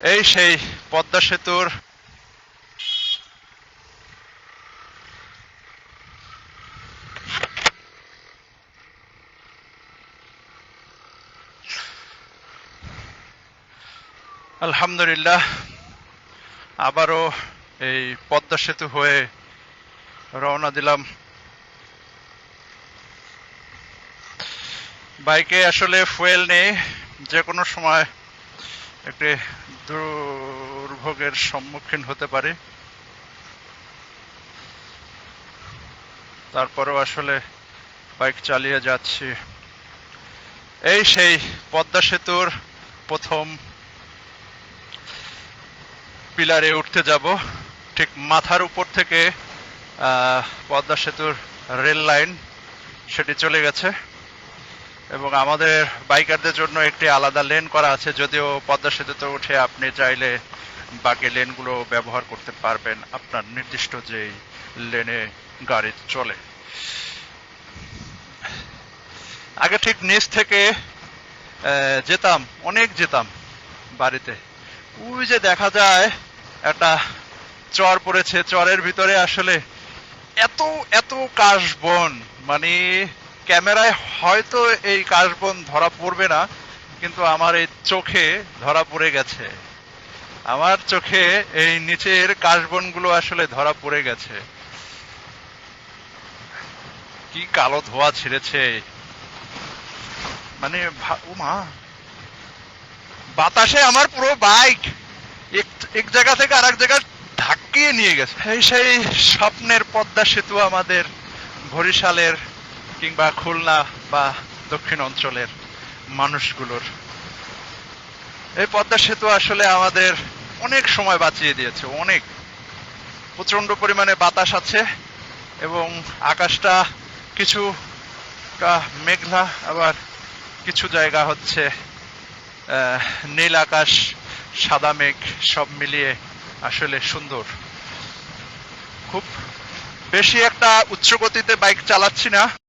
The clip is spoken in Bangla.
এই সেই পদ্মা সেতুর আলহামদুলিল্লাহ আবারও এই পদ্মা সেতু হয়ে রওনা দিলাম। বাইকে আসলে ফুয়েল নেই, যে কোনো সময় একটি দুর্ভোগের সম্মুখীন হতে পারি। তারপরেও আসলে বাইক চালিয়ে যাচ্ছি। এই সেই পদ্মা সেতুর প্রথম পিলারে উঠতে যাব। ঠিক মাথার উপর থেকে পদ্মা সেতুর রেল লাইন সেটি চলে গেছে এবং আমাদের বাইকারদের জন্য একটি আলাদা লেন করা আছে। যদিও পদ্মা সেতুতে উঠে আপনি চাইলে বাকি লেনগুলো ব্যবহার করতে পারবেন আপনার নির্দিষ্ট যেই লেনে গাড়ি চলে। আগে ঠিক নিচ থেকে অনেক যেতাম বাড়িতে। ওই যে দেখা যায় একটা চর পড়েছে, চরের ভিতরে আসলে এত এত কাশবন, মানে ক্যামেরায় হয়তো এই কাশবন ধরা পড়বে না, কিন্তু আমার এই চোখে ধরা পড়ে গেছে। আমার চোখে এই নিচের কাশবনগুলো আসলে ধরা পড়ে গেছে। কি কালো ধোঁয়া ছেড়েছে, মানে ও মা, বাতাসে আমার পুরো বাইক এক জায়গা থেকে আরেক জায়গায় ধাক্কিয়ে নিয়ে গেছে। এই সেই স্বপ্নের পদ্মা সেতু আমাদের বরিশালের কিংবা খুলনা বা দক্ষিণ অঞ্চলের মানুষগুলোর। এই পদ্মা সেতু আসলে আমাদের অনেক সময় বাঁচিয়ে দিয়েছে, অনেক। প্রচন্ড পরিমাণে বাতাস আছে এবং আকাশটা কিছুটা মেঘলা, আবার কিছু জায়গা হচ্ছে নীল আকাশ, সাদা মেঘ, সব মিলিয়ে আসলে সুন্দর। খুব বেশি একটা উচ্চ গতিতে বাইক চালাচ্ছি না।